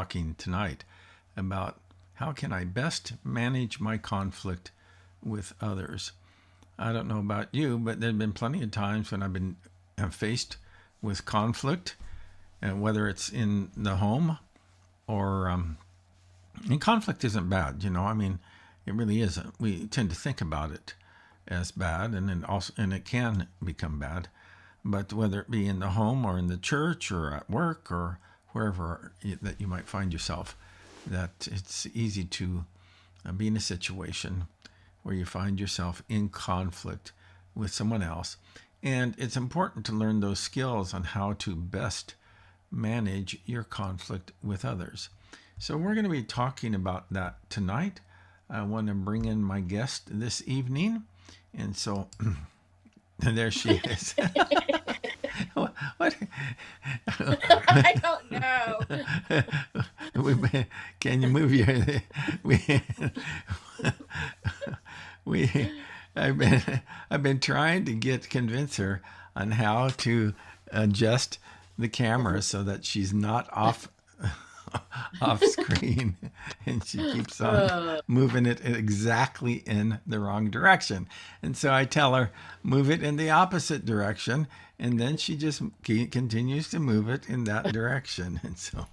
talking tonight about how can I best manage my conflict with others. I don't know about you, but there have been plenty of times when I've been faced with conflict, whether it's in the home or and conflict isn't bad, I mean, it really isn't. We tend to think about it as bad, and it can become bad. But whether it be in the home or in the church or at work or wherever that you might find yourself, that it's easy to be in a situation where you find yourself in conflict with someone else. And it's important to learn those skills on how to best manage your conflict with others. So we're going to be talking about that tonight. I want to bring in my guest this evening. And so there she is. What? I don't know. Can you move your? I've been trying to convince her on how to adjust the camera so that she's not off screen, and she keeps on moving it exactly in the wrong direction. And so I tell her, move it in the opposite direction, and then she just continues to move it in that direction. And so,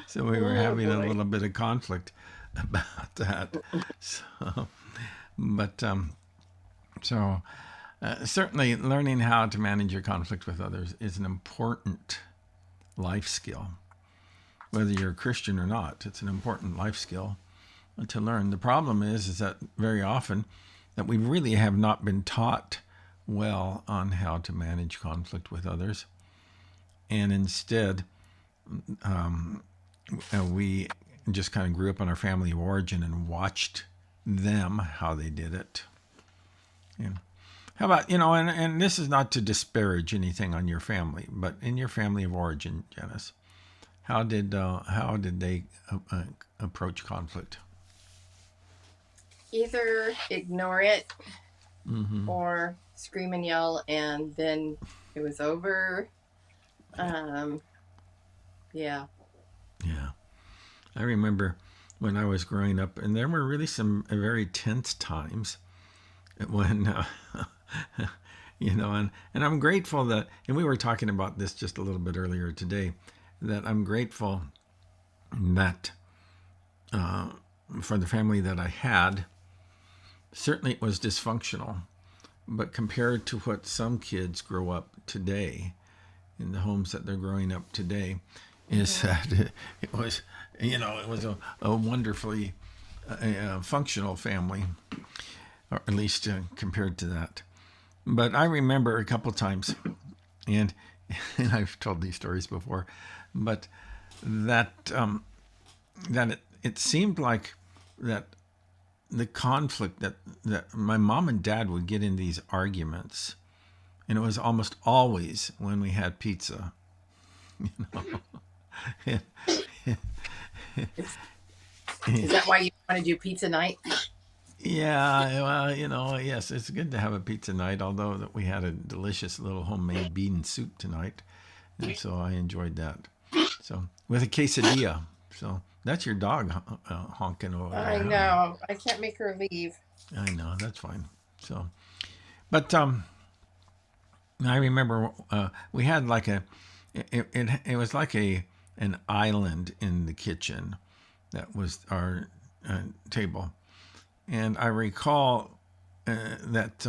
so we were having a little bit of conflict about that. So, but certainly learning how to manage your conflict with others is an important life skill. Whether you're a Christian or not, it's an important life skill to learn. The problem is that very often that we really have not been taught well on how to manage conflict with others. And instead, we just kind of grew up in our family of origin and watched them, how they did it. And how about, and this is not to disparage anything on your family, but in your family of origin, Janice, how did they approach conflict? Either ignore it or scream and yell, and then it was over. Yeah. I remember when I was growing up, and there were really some very tense times when, and I'm grateful that, and we were talking about this just a little bit earlier today, that I'm grateful that for the family that I had, certainly it was dysfunctional, but compared to what some kids grow up today, in the homes that they're growing up today, is that it was, it was a wonderfully functional family, or at least compared to that. But I remember a couple times, and I've told these stories before, but that it seemed like that the conflict that my mom and dad would get in these arguments, and it was almost always when we had pizza. Is that why you want to do pizza night? Yeah, well, yes, it's good to have a pizza night, although that we had a delicious little homemade bean soup tonight, and so I enjoyed that. So with a quesadilla. So that's your dog honking over there. I know. I can't make her leave. I know, that's fine. So, but I remember we had like it was like an island in the kitchen that was our table. And I recall that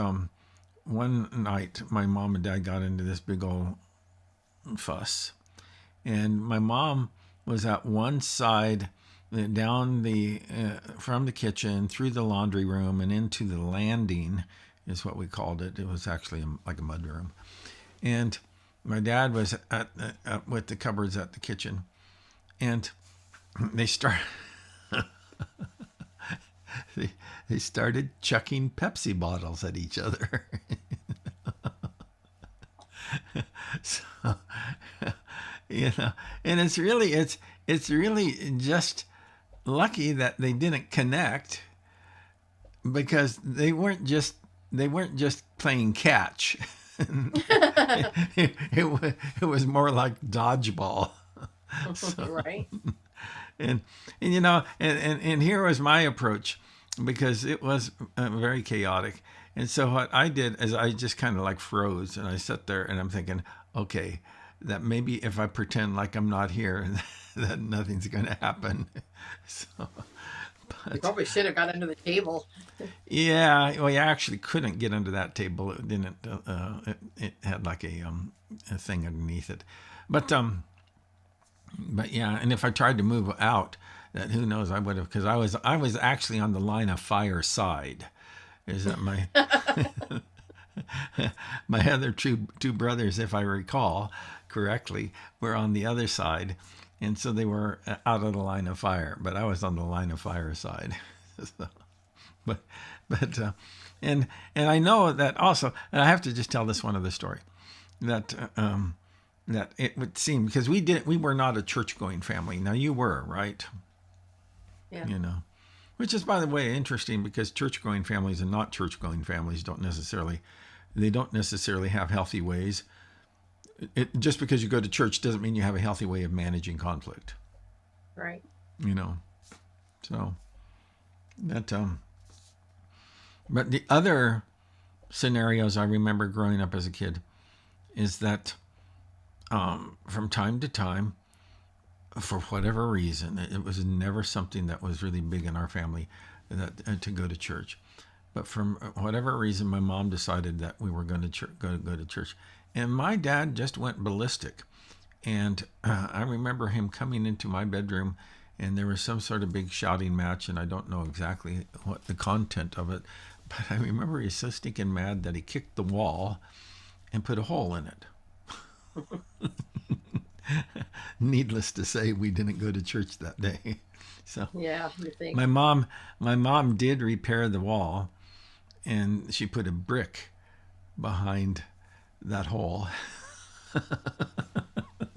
one night my mom and dad got into this big old fuss. And my mom was at one side, down from the kitchen, through the laundry room, and into the landing, is what we called it. It was actually like a mud room. And my dad was with the cupboards at the kitchen. And they started chucking Pepsi bottles at each other. So, and it's really just lucky that they didn't connect, because they weren't just playing catch. it was more like dodgeball. So, Right. and and here was my approach, because it was very chaotic. And so what I did is I just kind of like froze, and I sat there and I'm thinking, okay, that maybe if I pretend like I'm not here, that nothing's going to happen. So, You but probably should have got under the table. yeah, well, you actually couldn't get under that table. It didn't. It had like a thing underneath it, but yeah. And if I tried to move out, that who knows, I would have, because I was actually on the line of fire side. Is that my my other two brothers, if I recall correctly, were on the other side, and so they were out of the line of fire, but I was on the line of fire side. So, but but and I know that also, and I have to just tell this one other story, that that it would seem, because we were not a church going family. Now you were, right? Yeah. You know, which is, by the way, interesting, because church going families and not church going families don't necessarily have healthy ways. Just because you go to church doesn't mean you have a healthy way of managing conflict. Right. You know, so that but the other scenarios I remember growing up as a kid is that from time to time, for whatever reason, it was never something that was really big in our family, that to go to church. But from whatever reason, my mom decided that we were going to go to church, and my dad just went ballistic. And I remember him coming into my bedroom, and there was some sort of big shouting match, and I don't know exactly what the content of it, but I remember he's so stinking mad that he kicked the wall and put a hole in it. Needless to say, we didn't go to church that day. So Yeah, you think. my mom did repair the wall, and she put a brick behind that hole.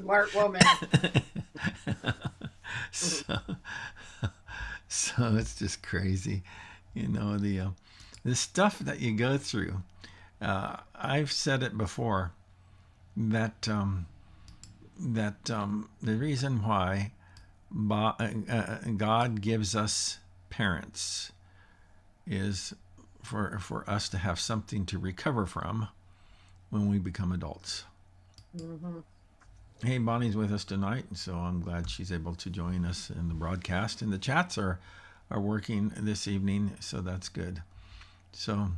Smart woman. so, so it's just crazy, the stuff that you go through. I've said it before, that the reason why God gives us parents is for us to have something to recover from when we become adults. Mm-hmm. Hey, Bonnie's with us tonight, so I'm glad she's able to join us in the broadcast. And the chats are working this evening, so that's good. So,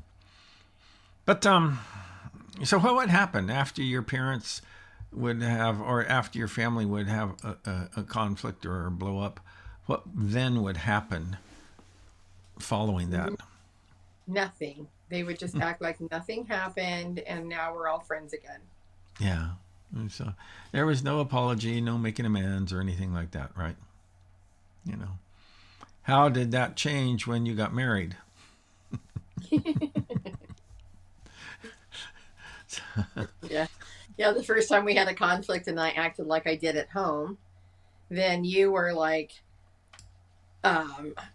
but so what would happen after your parents would have, or after your family would have a conflict or a blow up? What then would happen following that? Nothing. They would just act like nothing happened, and now we're all friends again. Yeah. And so there was no apology, no making amends or anything like that, right? How did that change when you got married? Yeah. Yeah, the first time we had a conflict and I acted like I did at home, then you were like,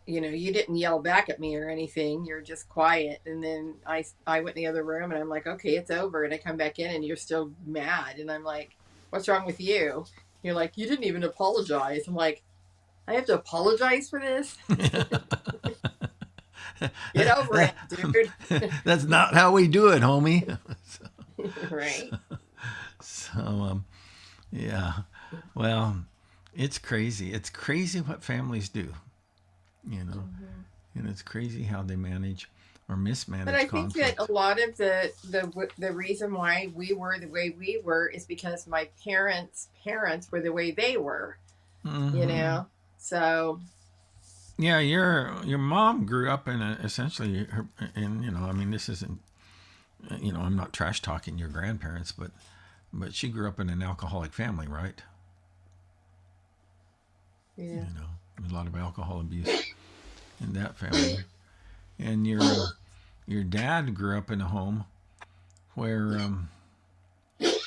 you didn't yell back at me or anything. You're just quiet. And then I went in the other room and I'm like, okay, it's over. And I come back in and you're still mad. And I'm like, what's wrong with you? You're like, you didn't even apologize. I'm like, I have to apologize for this? Get over it, dude. That's not how we do it, homie. Right. So, yeah. Well, it's crazy. It's crazy what families do, and it's crazy how they manage or mismanage But I conflict. think that a lot of the reason why we were the way we were is because my parents' parents were the way they were. Mm-hmm. So. Yeah, your mom grew up in essentially, I mean, this isn't, I'm not trash talking your grandparents, but she grew up in an alcoholic family, right? Yeah. A lot of alcohol abuse in that family. And your dad grew up in a home where it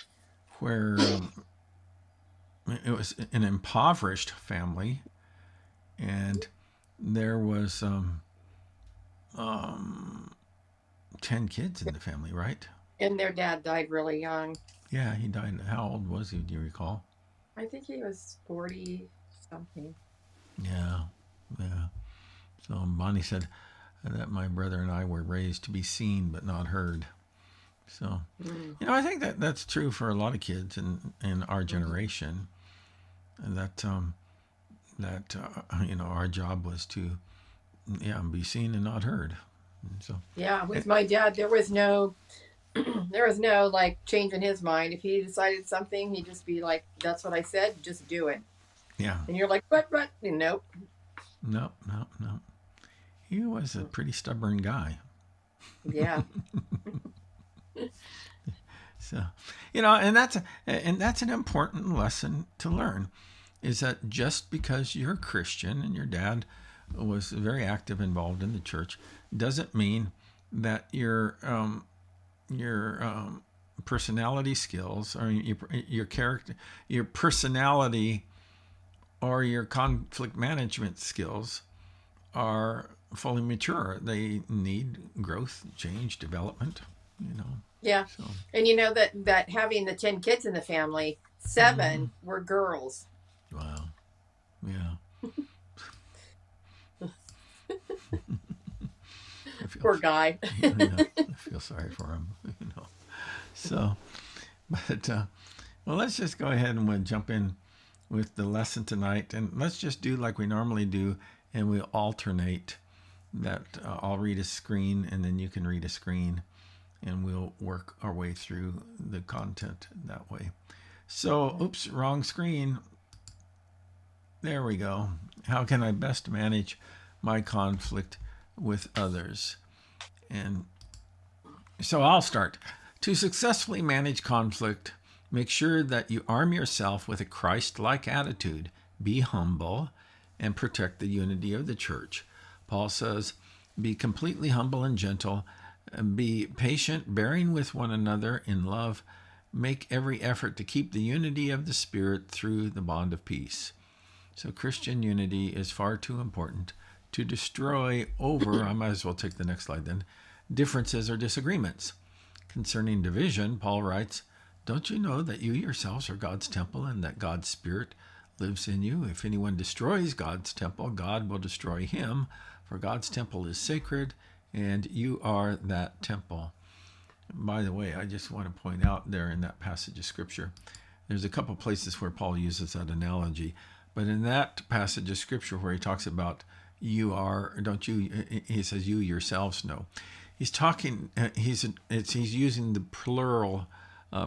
was an impoverished family, and there was 10 kids in the family, right? And their dad died really young. Yeah, he died. How old was he? Do you recall? I think he was 40 something. Yeah, yeah. So Bonnie said that my brother and I were raised to be seen but not heard. So, Mm. I think that that's true for a lot of kids in our Mm-hmm. generation. And our job was to be seen and not heard. And so, Yeah, eh, with my dad, there was no there was no like change in his mind. If he decided something, he'd just be like, "That's what I said. Just do it." yeah, And you're like, "But, nope." no, no, no. He was a Mm. pretty stubborn guy. Yeah, So, and that's an important lesson to learn, is that just because you're a Christian and your dad was very active, involved in the church, doesn't mean that your personality skills or your character, your personality, or your conflict management skills are fully mature. They need growth, change, development. You know, yeah. so. And you know that having the 10 kids in the family, Mm-hmm. 7 were girls. Wow. Yeah. I feel. Poor guy. Yeah, I feel sorry for him. So, but well, let's just go ahead and we'll jump in with the lesson tonight, and let's just do like we normally do, and we'll alternate. That I'll read a screen, and then you can read a screen, and we'll work our way through the content that way. So, oops, wrong screen. There we go. How can I best manage my conflict with others? And so I'll start. To successfully manage conflict, make sure that you arm yourself with a Christ like attitude. Be humble and protect the unity of the church. Paul says, be completely humble and gentle. Be patient, bearing with one another in love. Make every effort to keep the unity of the Spirit through the bond of peace. So Christian unity is far too important to destroy over, I might as well take the next slide then, differences or disagreements. Concerning division, Paul writes, don't you know that you yourselves are God's temple and that God's Spirit lives in you? If anyone destroys God's temple, God will destroy him, for God's temple is sacred, and you are that temple. By the way, I just want to point out there in that passage of Scripture, there's a couple places where Paul uses that analogy. But in that passage of Scripture where he talks about you are, don't you, he says you yourselves know. He's talking, he's using the plural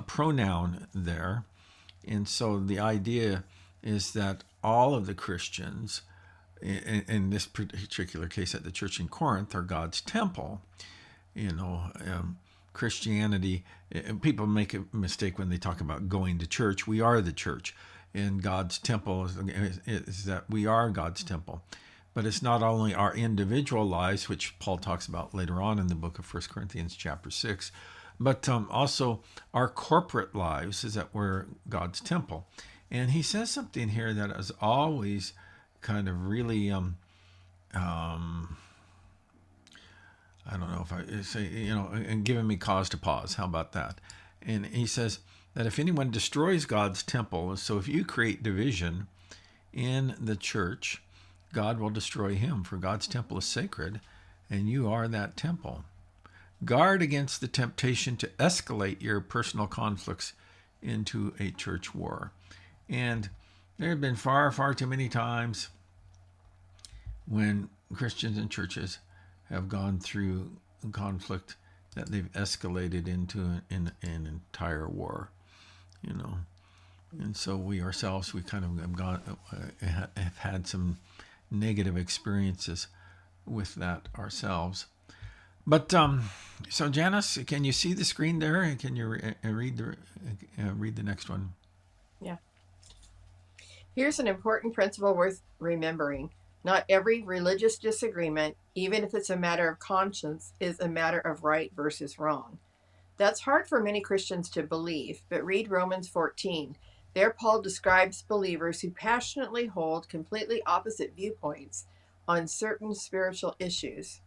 pronoun there. And so the idea is that all of the Christians, in this particular case at the church in Corinth, are God's temple. You know, Christianity, people make a mistake when they talk about going to church. We are the church. And God's temple is that we are God's temple. But it's not only our individual lives, which Paul talks about later on in the book of 1 Corinthians chapter 6, but also our corporate lives is that we're God's temple. And he says something here that is always kind of really, I don't know if I say, and giving me cause to pause. How about that? And he says that if anyone destroys God's temple, so if you create division in the church, God will destroy him, for God's temple is sacred, and you are that temple. Guard against the temptation to escalate your personal conflicts into a church war. And there have been far, far too many times when Christians and churches have gone through conflict that they've escalated into an entire war, And so we ourselves, we kind of have had some negative experiences with that ourselves. But so Janice, can you see the screen there? Can you read the next one? Yeah. Here's an important principle worth remembering. Not every religious disagreement, even if it's a matter of conscience, is a matter of right versus wrong. That's hard for many Christians to believe, but read Romans 14. There, Paul describes believers who passionately hold completely opposite viewpoints on certain spiritual issues.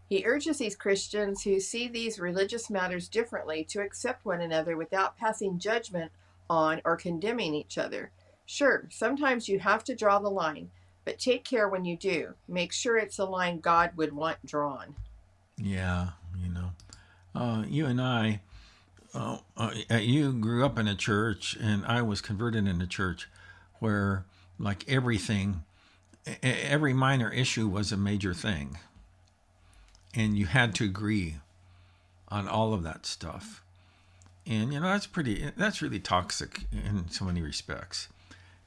He urges these Christians who see these religious matters differently to accept one another without passing judgment on or condemning each other. Sure, sometimes you have to draw the line, but take care when you do. Make sure it's a line God would want drawn. Yeah, you and I, you grew up in a church, and I was converted in a church where, like everything, every minor issue was a major thing, and you had to agree on all of that stuff. And that's really toxic in so many respects.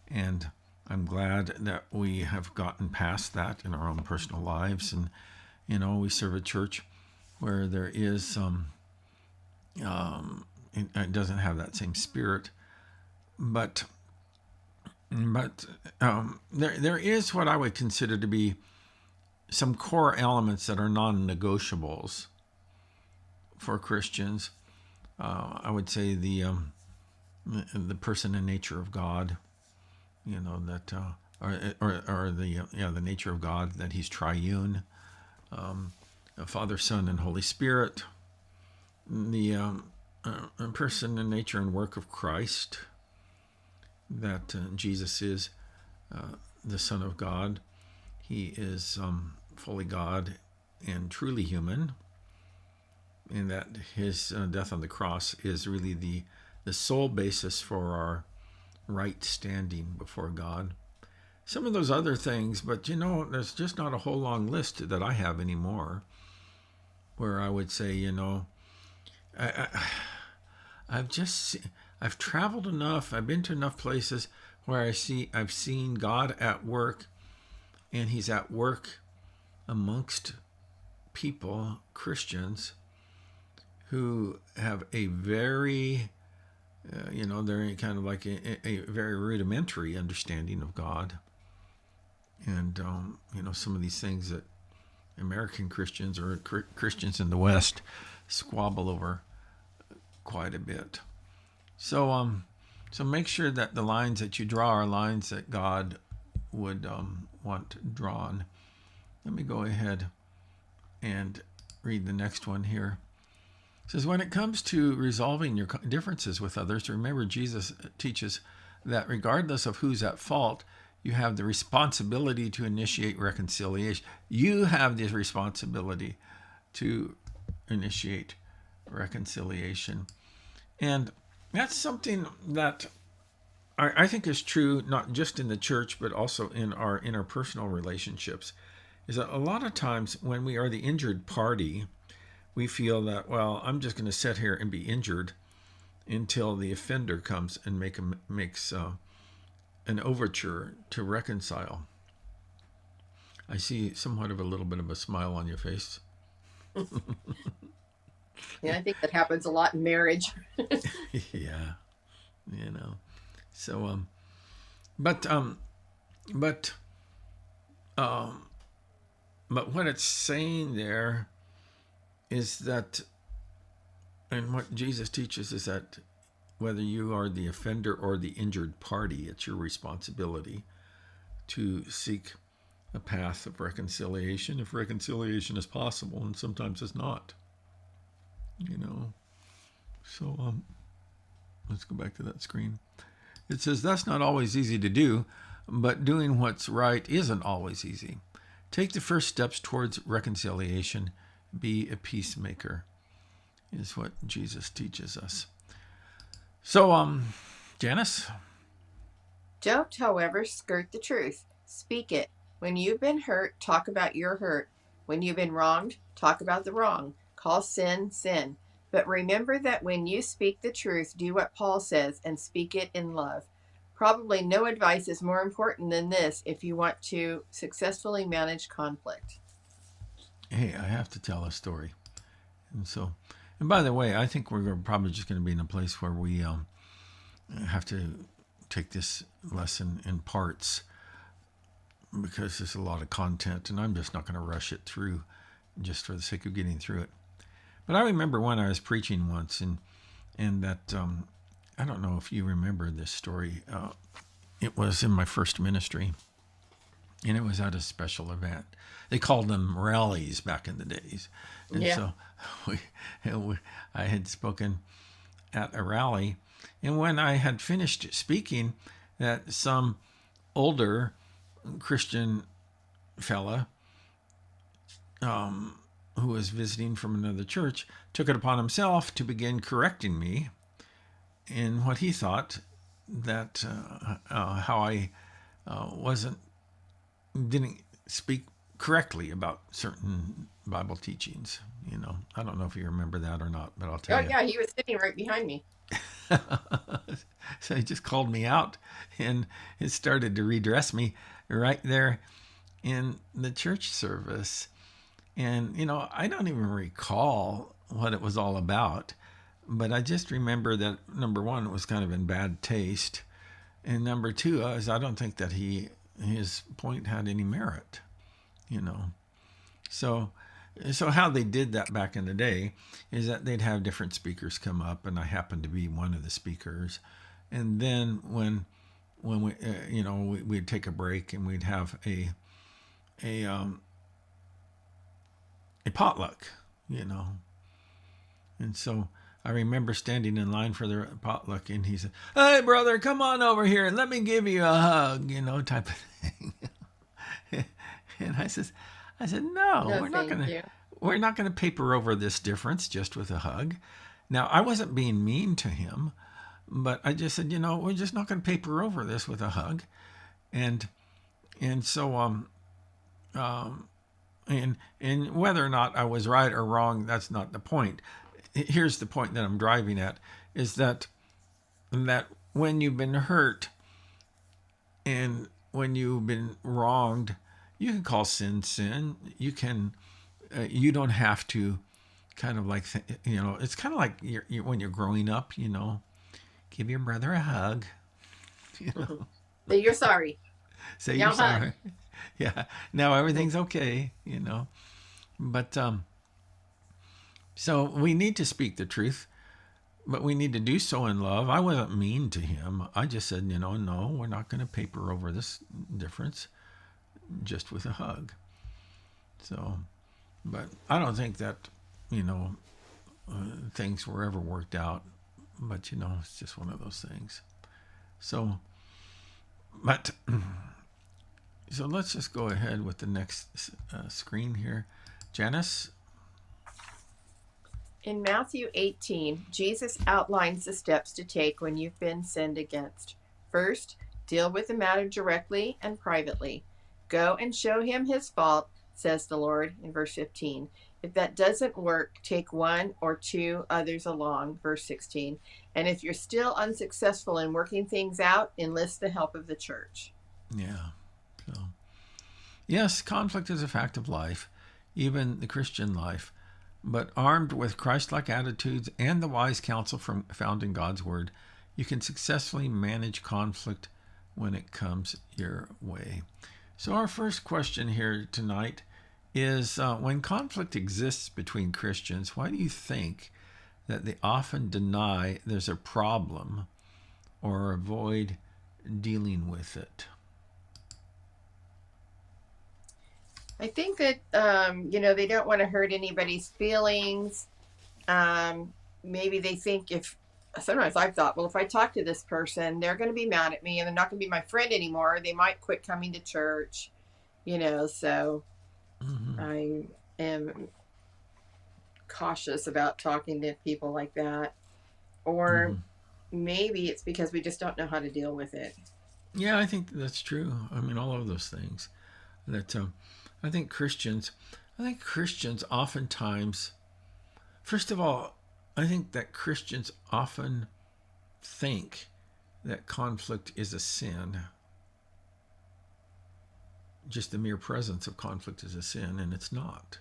And I'm glad that we have gotten past that in our own personal lives. And, we serve a church where there is, it doesn't have that same spirit. But there is what I would consider to be some core elements that are non-negotiables for Christians. I would say the person and nature of God, that or the nature of God, that He's triune, Father, Son, and Holy Spirit, the person and nature and work of Christ, that Jesus is the Son of God. He is fully God and truly human, and that his death on the cross is really the sole basis for our right standing before God. Some of those other things, but there's just not a whole long list that I have anymore, where I would say, I, I've traveled enough, I've been to enough places where I've seen God at work, and He's at work amongst people, Christians, who have a very, they're kind of like a very rudimentary understanding of God. And, some of these things that American Christians or Christians in the West squabble over quite a bit. So make sure that the lines that you draw are lines that God would want drawn. Let me go ahead and read the next one here. It says, when it comes to resolving your differences with others, remember Jesus teaches that regardless of who's at fault, you have the responsibility to initiate reconciliation. You have the responsibility to initiate reconciliation. And that's something that I think is true not just in the church, but also in our interpersonal relationships, is that a lot of times when we are the injured party, we feel that, well, I'm just going to sit here and be injured until the offender comes and makes an overture to reconcile. I see somewhat of a little bit of a smile on your face. Yeah, I think that happens a lot in marriage. Yeah, So, but what it's saying there is that, and what Jesus teaches is that whether you are the offender or the injured party, it's your responsibility to seek a path of reconciliation if reconciliation is possible, and sometimes it's not. So let's go back to that screen. It says that's not always easy to do, but doing what's right isn't always easy. Take the first steps towards reconciliation. Be a peacemaker, is what Jesus teaches us. So, Janice? Don't, however, skirt the truth. Speak it. When you've been hurt, talk about your hurt. When you've been wronged, talk about the wrong. Call sin, sin. But remember that when you speak the truth, do what Paul says and speak it in love. Probably no advice is more important than this if you want to successfully manage conflict. Hey, I have to tell a story. And by the way, I think we're probably just going to be in a place where we have to take this lesson in parts, because there's a lot of content, and I'm just not going to rush it through just for the sake of getting through it. But I remember when I was preaching once, and that I don't know if you remember this story. It was in my first ministry, and it was at a special event. They called them rallies back in the days. And Yeah. so I had spoken at a rally. And when I had finished speaking, that some older Christian fella who was visiting from another church took it upon himself to begin correcting me in what he thought that how I didn't speak correctly about certain Bible teachings. I don't know if you remember that or not, but I'll Oh tell you. yeah, he was sitting right behind me. So he just called me out and it started to redress me right there in the church service. And, I don't even recall what it was all about, but I just remember that number one, it was kind of in bad taste. And number two is I don't think that his point had any merit, you know. So how they did that back in the day is that they'd have different speakers come up, and I happened to be one of the speakers. And then when we we'd take a break and we'd have a potluck, And so I remember standing in line for the potluck, and he said, "Hey, brother, come on over here and let me give you a hug," type of thing. And I said, "No, No, thank you. we're not gonna paper over this difference just with a hug." Now I wasn't being mean to him, but I just said, we're just not gonna paper over this with a hug, and so and whether or not I was right or wrong, that's not the point. Here's the point that I'm driving at is that when you've been hurt and when you've been wronged, you can call sin. You can you don't have to kind of like it's kind of like when you're growing up, give your brother a hug, So you're sorry. say Now you're sorry. hug. Yeah, now everything's okay, but so we need to speak the truth, but we need to do so in love. I wasn't mean to him. I just said, no, we're not going to paper over this difference just with a hug. So, but I don't think that, things were ever worked out. But, it's just one of those things. So, but, so let's just go ahead with the next screen here. Janice? In Matthew 18, Jesus outlines the steps to take when you've been sinned against. First, deal with the matter directly and privately. Go and show him his fault, says the Lord, in verse 15. If that doesn't work, take one or two others along, verse 16. And if you're still unsuccessful in working things out, enlist the help of the church. Yeah. So, yes, conflict is a fact of life, even the Christian life. But armed with Christ-like attitudes and the wise counsel found in God's Word, you can successfully manage conflict when it comes your way. So our first question here tonight is, when conflict exists between Christians, why do you think that they often deny there's a problem or avoid dealing with it? I think that, they don't want to hurt anybody's feelings. Maybe they think sometimes I've thought, well, if I talk to this person, they're going to be mad at me and they're not going to be my friend anymore. They might quit coming to church, so I am cautious about talking to people like that. Or maybe it's because we just don't know how to deal with it. Yeah, I think that's true. I mean, all of those things. That I think Christians oftentimes, first of all, I think that Christians often think that conflict is a sin. Just the mere presence of conflict is a sin, and it's not.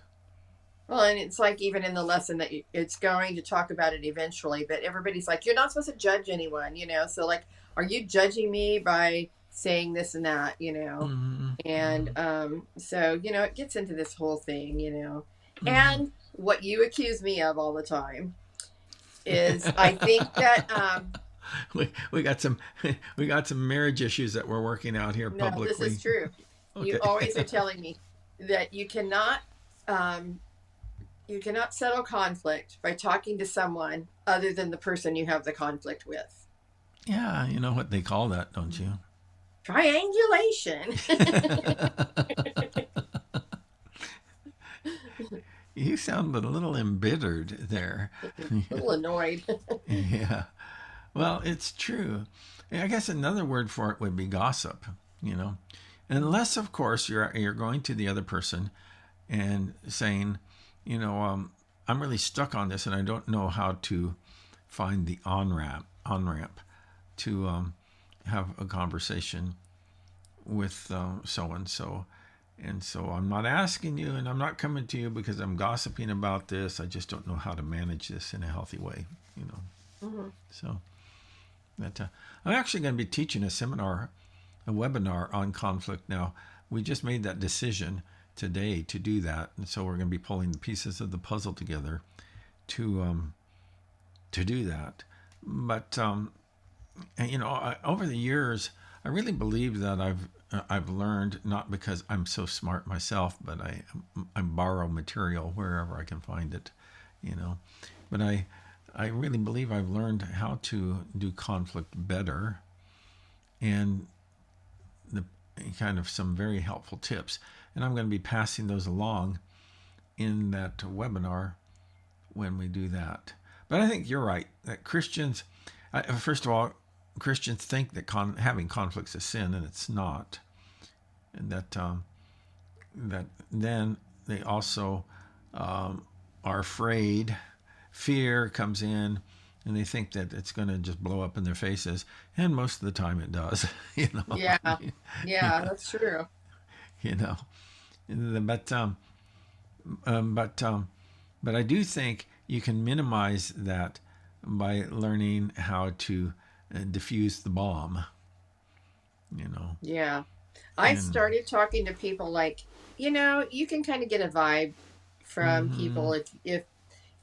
Well, and it's like even in the lesson that it's going to talk about it eventually, but everybody's like, you're not supposed to judge anyone, So like, are you judging me by saying this and that, And so, it gets into this whole thing, And what you accuse me of all the time is I think that we got some marriage issues that we're working out here publicly. No, this is true. Okay. You always are telling me that you cannot settle conflict by talking to someone other than the person you have the conflict with. Yeah, you know what they call that, don't you? triangulation. You sound a little embittered there. A little annoyed. Yeah. Well, it's true. I guess another word for it would be gossip, you know. Unless, of course, you're going to the other person and saying, I'm really stuck on this and I don't know how to find the on ramp to have a conversation with so and so. And so I'm not asking you and I'm not coming to you because I'm gossiping about this. I just don't know how to manage this in a healthy way, you know. Mm-hmm. So that I'm actually going to be teaching a webinar on conflict now. We just made that decision today to do that, and so we're going to be pulling the pieces of the puzzle together to do that. But over the years, I really believe that I've learned, not because I'm so smart myself, but I borrow material wherever I can find it, you know. But I really believe I've learned how to do conflict better, and the kind of some very helpful tips. And I'm going to be passing those along in that webinar when we do that. But I think you're right that Christians, first of all, Christians think that having conflicts is sin, and it's not. And that then they also are afraid. Fear comes in, and they think that it's going to just blow up in their faces, and most of the time it does. You know. Yeah, Yeah. that's true. You know. But but I do think you can minimize that by learning how to diffuse the bomb. You know. Yeah. I And started talking to people like, you can kind of get a vibe from mm-hmm, people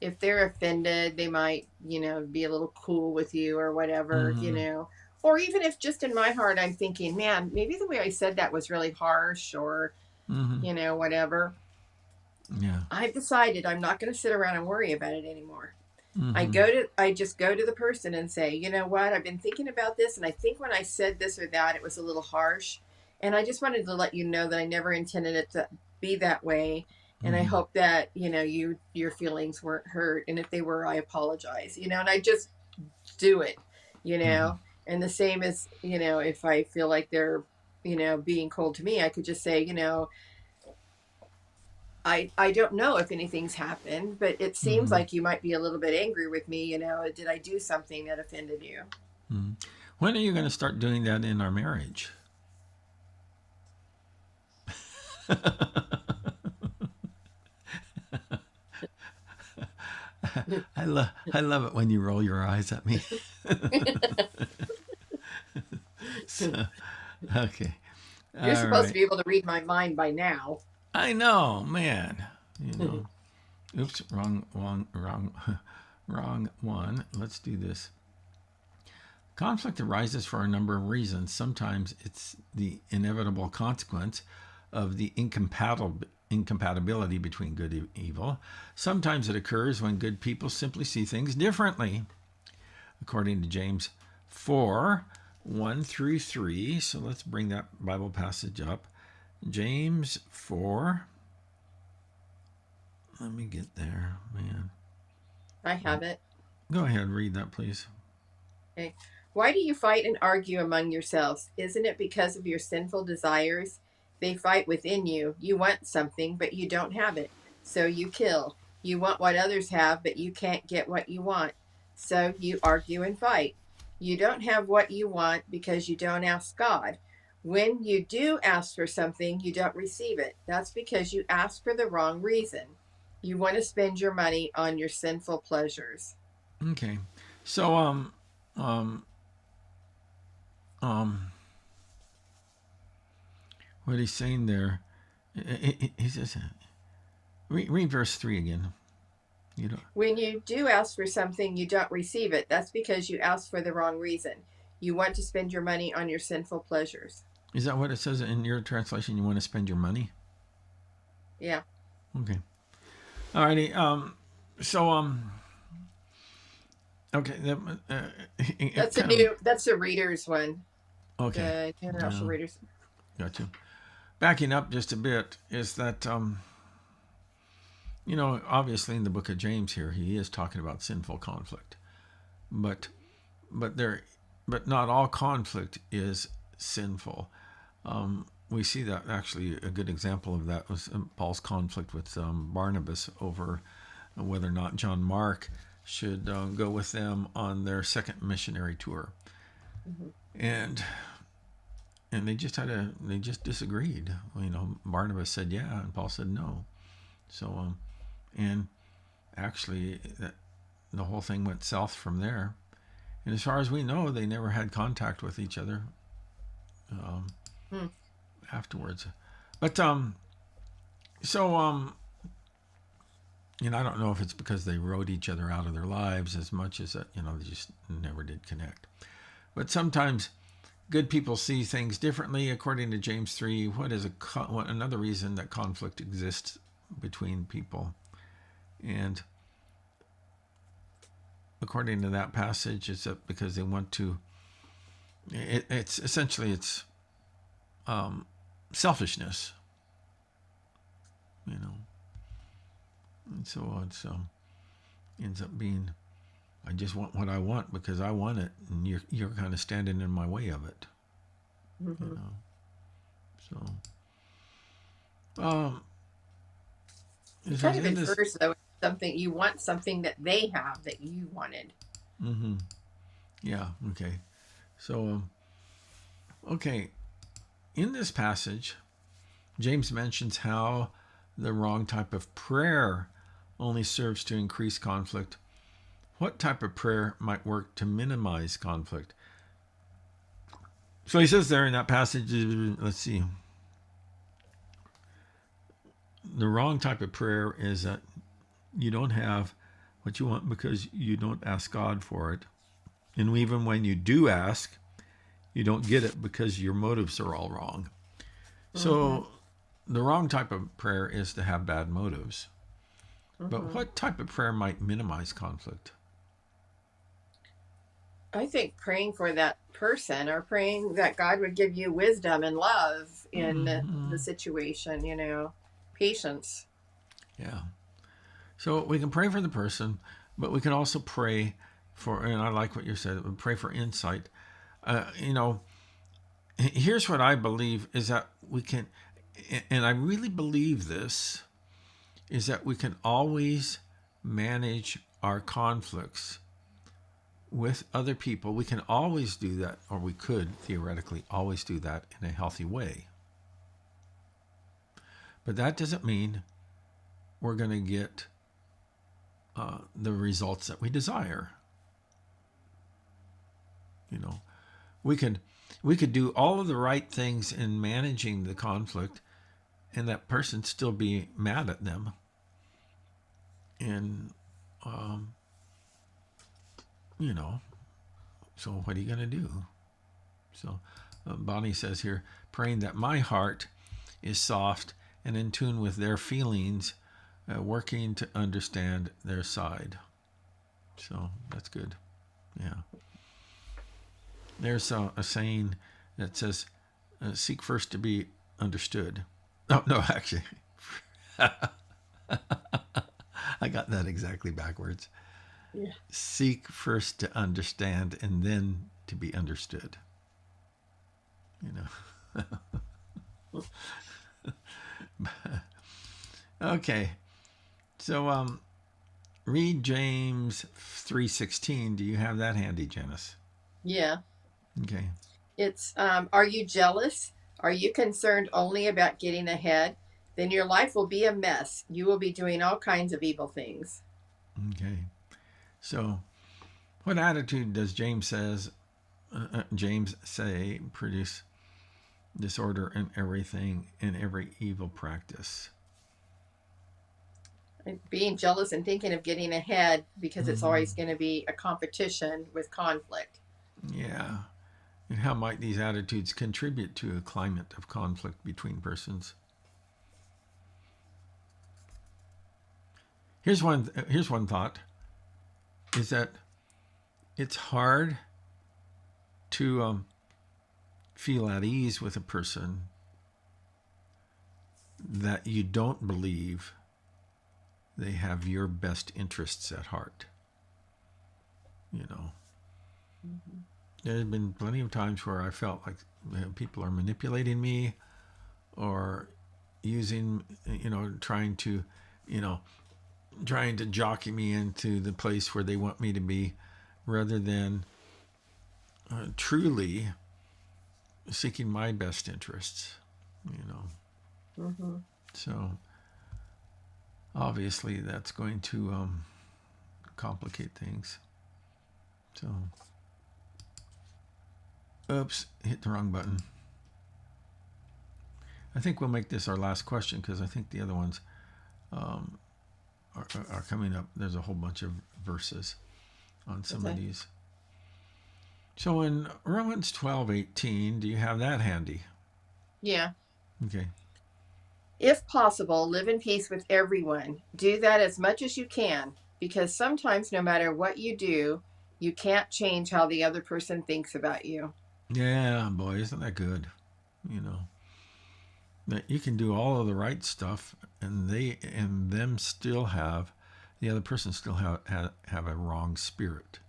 if they're offended, they might, be a little cool with you or whatever, mm-hmm, Or even if just in my heart I'm thinking, man, maybe the way I said that was really harsh or, mm-hmm, whatever. yeah, I've decided I'm not going to sit around and worry about it anymore. mm-hmm, I just go to the person and say, you know what, I've been thinking about this, and I think when I said this or that, it was a little harsh, and I just wanted to let you know that I never intended it to be that way, and I mm-hmm, hope that your feelings weren't hurt, and if they were, I apologize, and I just do it, you mm-hmm, know, and the same as if I feel like they're being cold to me, I could just say, I don't know if anything's happened, but it seems mm-hmm, like you might be a little bit angry with me. Did I do something that offended you? mm-hmm. When are you going to start doing that in our marriage? I love it when you roll your eyes at me. So, okay. You're All supposed to right. be able to read my mind by now. I know, man. You know. Oops, wrong one. Let's do this. Conflict arises for a number of reasons. Sometimes it's the inevitable consequence of the incompatibility between good and evil. Sometimes it occurs when good people simply see things differently, according to James 4 1 through 3. So let's bring that Bible passage up. James 4. Let me get there, man. I have it. Go ahead, read that, please. Okay. Why do you fight and argue among yourselves? Isn't it because of your sinful desires? They fight within you. You want something, but you don't have it. So you kill. You want what others have, but you can't get what you want. So you argue and fight. You don't have what you want because you don't ask God. When you do ask for something, you don't receive it. That's because you ask for the wrong reason. You want to spend your money on your sinful pleasures. Okay. So, um, um, what he's saying there, he says, read verse 3 again. You don't. When you do ask for something, you don't receive it. That's because you ask for the wrong reason. You want to spend your money on your sinful pleasures. Is that what it says in your translation? You want to spend your money? Yeah. Okay. Alrighty. So, okay. That's Kind of, that's a reader's one. Okay. the International Yeah, Readers. got you. Backing up just a bit is that obviously in the book of James here he is talking about sinful conflict, but but there but not all conflict is sinful. We see that actually a good example of that was Paul's conflict with Barnabas over whether or not John Mark should go with them on their second missionary tour, Mm-hmm. and they just disagreed. Barnabas said yeah, and Paul said no. So and actually the whole thing went south from there. And as far as we know, they never had contact with each other um, Hmm. afterwards. But so I don't know if it's because they wrote each other out of their lives as much as that they just never did connect. But sometimes good people see things differently. According to James 3, what another reason that conflict exists between people, and according to that passage, it's that because they want to. It's essentially selfishness, and so it's ends up being I just want what I want because I want it, and you're kind of standing in my way of it, you Mm-hmm. know. So It it kind says of in this. infers though something you want something that they have that you wanted. Mm-hmm. Yeah. Okay. So okay, in this passage, James mentions how the wrong type of prayer only serves to increase conflict. What type of prayer might work to minimize conflict? So he says there in that passage, let's see, the wrong type of prayer is that you don't have what you want because you don't ask God for it. And even when you do ask, you don't get it because your motives are all wrong. Mm-hmm. So the wrong type of prayer is to have bad motives. But Mm-hmm. what type of prayer might minimize conflict? I think praying for that person or praying that God would give you wisdom and love in Mm-hmm. the situation, patience. Yeah. So we can pray for the person, but we can also pray and I like what you said, pray for insight. Uh, you know, Here's what I believe is that we can, and I really believe this, is that we can always manage our conflicts with other people. We can always do that, or we could theoretically always do that in a healthy way. But that doesn't mean we're going to get the results that we desire. You know, we could we could do all of the right things in managing the conflict, and that person still be mad at them. And um, you know, so what are you going to do? So Bonnie says here, praying that my heart is soft and in tune with their feelings, working to understand their side. So that's good. Yeah. There's a saying that says, seek first to be understood. Oh, no, actually, I got that exactly backwards. Yeah. Seek first to understand and then to be understood. You know. Okay. So read James 3:16. Do you have that handy, Janice? Yeah. Okay. It's are you jealous? Are you concerned only about getting ahead? Then your life will be a mess. You will be doing all kinds of evil things. Okay. So, what attitude does James say produce disorder in everything in every evil practice? Being jealous and thinking of getting ahead because it's Mm-hmm. always going to be a competition with conflict. Yeah. And how might these attitudes contribute to a climate of conflict between persons? Here's one thought: is that it's hard to feel at ease with a person that you don't believe they have your best interests at heart. You know, Mm-hmm. there's been plenty of times where I felt like people are manipulating me or using, trying to, jockey me into the place where they want me to be rather than truly seeking my best interests, Mm-hmm. So obviously that's going to complicate things. So, oops, hit the wrong button. I think we'll make this our last question because I think the other ones are coming up. There's a whole bunch of verses on some of these. So in Romans 12:18, do you have that handy? Yeah. Okay. If possible, live in peace with everyone. Do that as much as you can, because sometimes no matter what you do, you can't change how the other person thinks about you. Yeah, boy, isn't that good? That you can do all of the right stuff and them still have the other person still have a wrong spirit.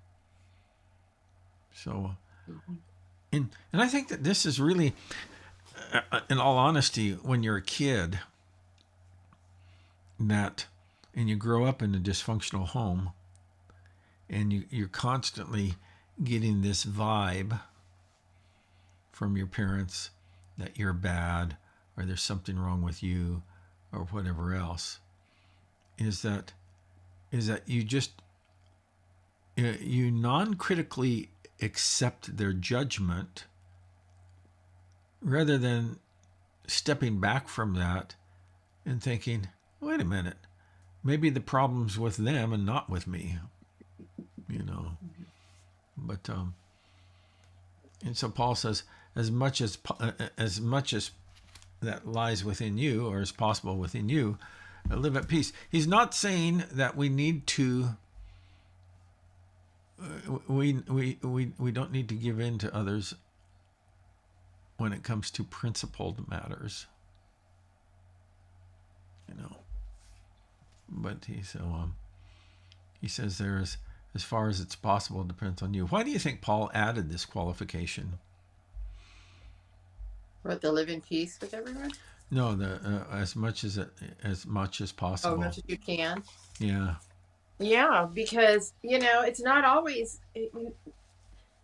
So and I think that this is really, in all honesty, when you're a kid and you grow up in a dysfunctional home and you're constantly getting this vibe from your parents that you're bad or there's something wrong with you or whatever else, is that you just you non-critically accept their judgment rather than stepping back from that and thinking, wait a minute, maybe the problem's with them and not with me, But and so Paul says, as much as that lies within you, or is possible within you, live at peace. He's not saying that we need to. We don't need to give in to others when it comes to principled matters, But he says there is, as far as it's possible, it depends on you. Why do you think Paul added this qualification? What, to live in peace with everyone? No, as much as possible. Oh, as much as you can. Yeah. Yeah, because it's not always.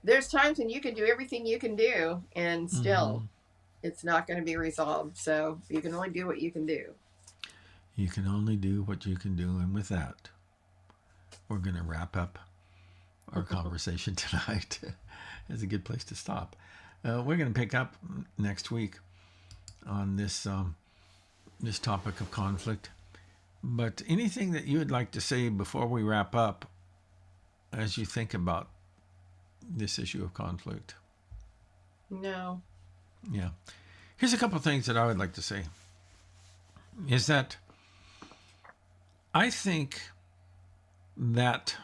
There's times when you can do everything you can do, and still, it's not going to be resolved. So you can only do what you can do. You can only do what you can do, and with that, we're going to wrap up our conversation tonight. It's a good place to stop. We're going to pick up next week on this this topic of conflict. But anything that you would like to say before we wrap up as you think about this issue of conflict? No. Yeah. Here's a couple of things that I would like to say. Is that I think that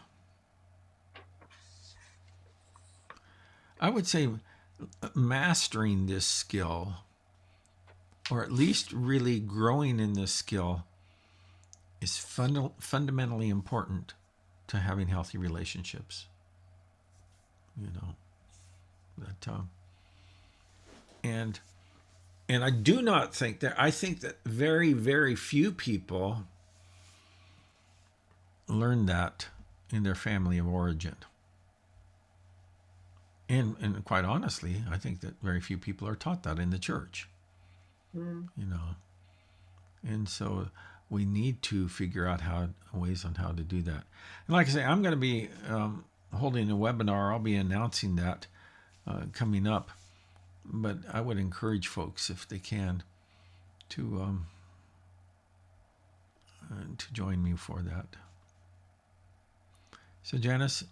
I would say mastering this skill, or at least really growing in this skill, is fundamentally important to having healthy relationships. And I do not think that, I think that very, very few people learn that in their family of origin. And quite honestly, I think that very few people are taught that in the church. And so we need to figure out ways on how to do that. And like I say, I'm going to be holding a webinar. I'll be announcing that coming up. But I would encourage folks, if they can, to join me for that. So Janice,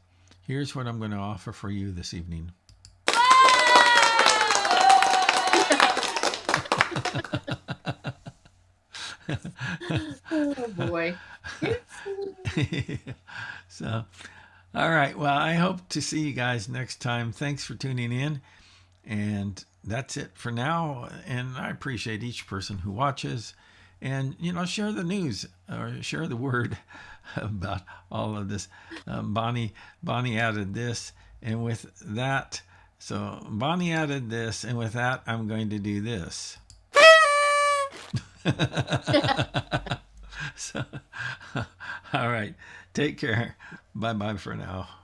here's what I'm going to offer for you this evening. Oh boy. So, all right. Well, I hope to see you guys next time. Thanks for tuning in, and that's it for now. And I appreciate each person who watches. And, share the news or share the word about all of this. Bonnie added this. And with that, so Bonnie added this. And with that, I'm going to do this. So, all right. Take care. Bye bye for now.